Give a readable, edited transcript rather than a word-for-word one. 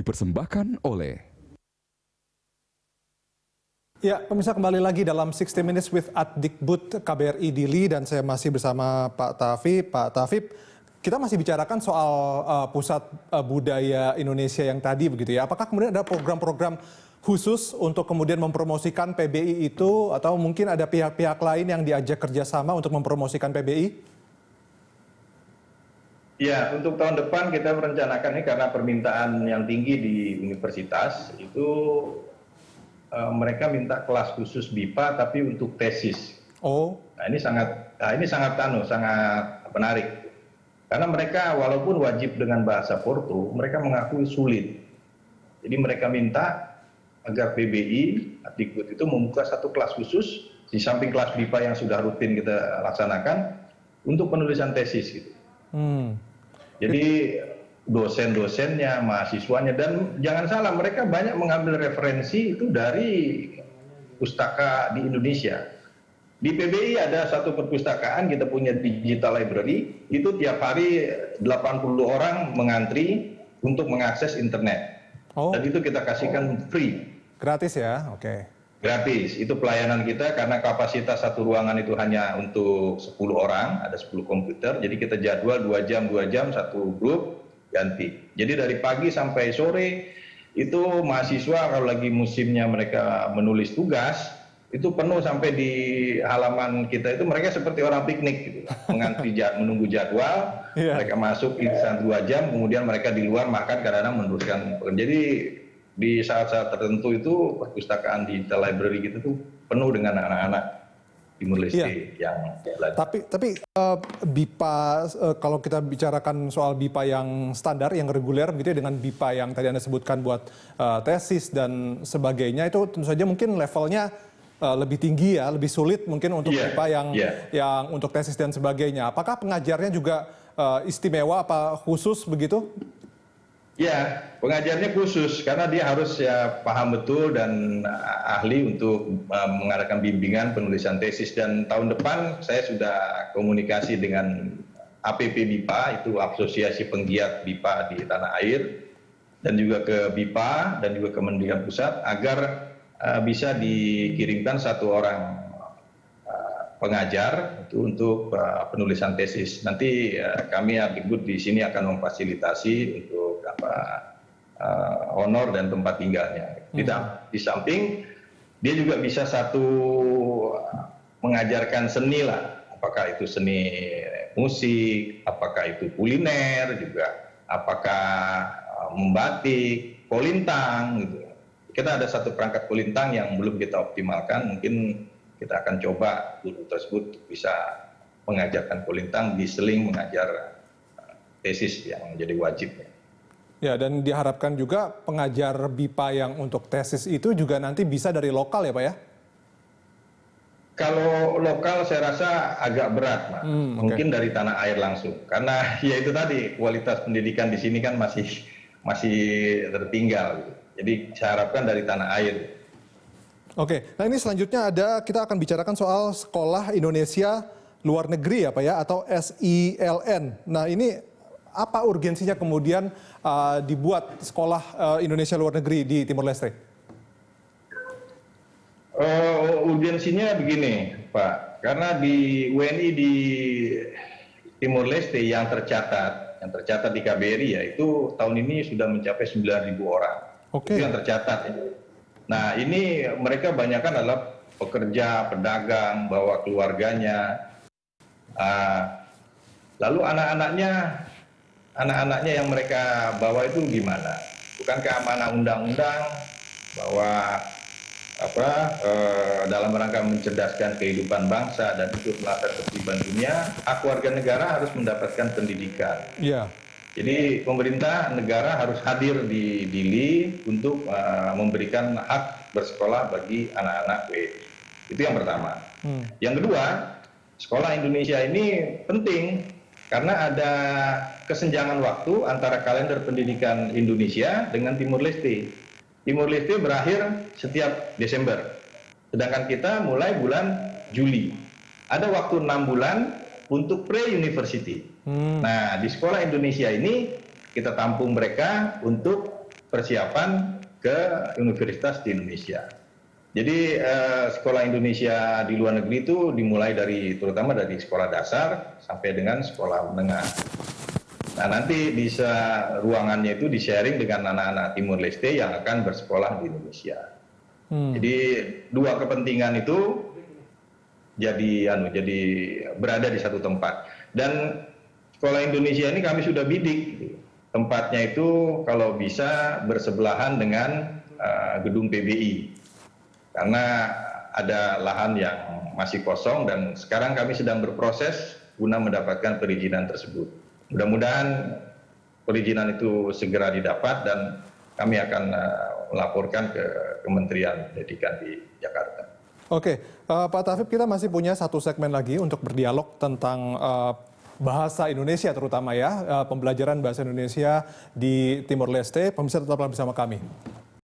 dipersembahkan oleh Ya, pemirsa, kembali lagi dalam 60 Minutes with Adikbud KBRI Dili dan saya masih bersama Pak Tafib. Pak Tafib, kita masih bicarakan soal Pusat Budaya Indonesia yang tadi begitu ya. Apakah kemudian ada program-program khusus untuk kemudian mempromosikan PBI itu atau mungkin ada pihak-pihak lain yang diajak kerjasama untuk mempromosikan PBI? Ya, untuk tahun depan kita merencanakan ini karena permintaan yang tinggi di universitas itu mereka minta kelas khusus BIPA tapi untuk tesis. Oh. Nah, ini sangat menarik. Karena mereka walaupun wajib dengan bahasa Porto, mereka mengakui sulit. Jadi mereka minta agar PBI Adikbud itu membuka satu kelas khusus di samping kelas BIPA yang sudah rutin kita laksanakan untuk penulisan tesis gitu. Jadi dosen-dosennya, mahasiswanya, dan jangan salah, mereka banyak mengambil referensi itu dari pustaka di Indonesia. Di PBI ada satu perpustakaan, kita punya digital library, itu tiap hari 80 orang mengantri untuk mengakses internet. Dan itu kita kasihkan free. Gratis ya? Oke. Gratis, itu pelayanan kita karena kapasitas satu ruangan itu hanya untuk 10 orang, ada 10 komputer, jadi kita jadwal 2 jam, satu grup, ganti. Jadi dari pagi sampai sore itu mahasiswa kalau lagi musimnya mereka menulis tugas itu penuh sampai di halaman kita itu mereka seperti orang piknik gitu, mengantri menunggu jadwal, mereka masuk irisan 2 jam, kemudian mereka di luar makan kadang-kadang meneruskan. Jadi di saat-saat tertentu itu perpustakaan digital library gitu tuh penuh dengan anak-anak Timur Leste yang belajar. Tapi BIPA, kalau kita bicarakan soal BIPA yang standar, yang reguler gitu ya, dengan BIPA yang tadi Anda sebutkan buat tesis dan sebagainya, itu tentu saja mungkin levelnya lebih tinggi ya, lebih sulit mungkin untuk BIPA yang untuk tesis dan sebagainya. Apakah pengajarnya juga istimewa apa khusus begitu? Ya, pengajarnya khusus karena dia harus ya paham betul dan ahli untuk mengadakan bimbingan penulisan tesis. Dan tahun depan saya sudah komunikasi dengan APP BIPA, itu Asosiasi Penggiat BIPA di tanah air, dan juga ke BIPA dan juga Kementerian Pusat agar bisa dikirimkan satu orang pengajar itu untuk penulisan tesis. Nanti kami Adikbud di sini akan memfasilitasi untuk honor dan tempat tinggalnya. Di samping dia juga bisa satu mengajarkan seni lah, apakah itu seni musik, apakah itu kuliner juga, apakah membatik, kolintang gitu. Kita ada satu perangkat kolintang yang belum kita optimalkan, mungkin kita akan coba guru tersebut bisa mengajarkan kolintang, diseling mengajar tesis yang menjadi wajib. Ya, dan diharapkan juga pengajar BIPA yang untuk tesis itu juga nanti bisa dari lokal ya Pak ya? Kalau lokal saya rasa agak berat, Pak. Mungkin dari tanah air langsung. Karena ya itu tadi, kualitas pendidikan di sini kan masih tertinggal. Jadi saya harapkan dari tanah air. Oke, nah ini selanjutnya kita akan bicarakan soal Sekolah Indonesia Luar Negeri ya Pak ya, atau SILN. Nah ini apa urgensinya kemudian dibuat Sekolah Indonesia Luar Negeri di Timor Leste? Urgensinya begini Pak, karena di WNI di Timor Leste yang tercatat di KBRI ya itu tahun ini sudah mencapai 9.000 orang. Itu yang tercatat. Nah ini mereka banyakkan adalah pekerja, pedagang, bawa keluarganya. Lalu anak-anaknya yang mereka bawa itu gimana? Bukankah amanah undang-undang bahwa dalam rangka mencerdaskan kehidupan bangsa dan ikut melahirkan ketertiban dunia, hak warga negara harus mendapatkan pendidikan. Jadi pemerintah negara harus hadir di Dili untuk memberikan hak bersekolah bagi anak-anak WNI. Itu yang pertama. Yang kedua, sekolah Indonesia ini penting karena ada kesenjangan waktu antara kalender pendidikan Indonesia dengan Timur Leste. Timur Leste berakhir setiap Desember, sedangkan kita mulai bulan Juli. Ada waktu 6 bulan untuk pre-university. Nah, di sekolah Indonesia ini kita tampung mereka untuk persiapan ke universitas di Indonesia. Jadi sekolah Indonesia di luar negeri itu dimulai terutama dari sekolah dasar sampai dengan sekolah menengah. Nah, nanti bisa ruangannya itu di-sharing dengan anak-anak Timur Leste yang akan bersekolah di Indonesia. Jadi dua kepentingan itu jadi berada di satu tempat. Dan sekolah Indonesia ini kami sudah bidik. Tempatnya itu kalau bisa bersebelahan dengan gedung PBI. Karena ada lahan yang masih kosong dan sekarang kami sedang berproses guna mendapatkan perizinan tersebut. Mudah-mudahan perizinan itu segera didapat dan kami akan melaporkan ke Kementerian Pendidikan di Jakarta. Oke, Pak Taufiq, kita masih punya satu segmen lagi untuk berdialog tentang bahasa Indonesia terutama ya, pembelajaran bahasa Indonesia di Timor Leste. Pemirsa tetaplah bersama kami.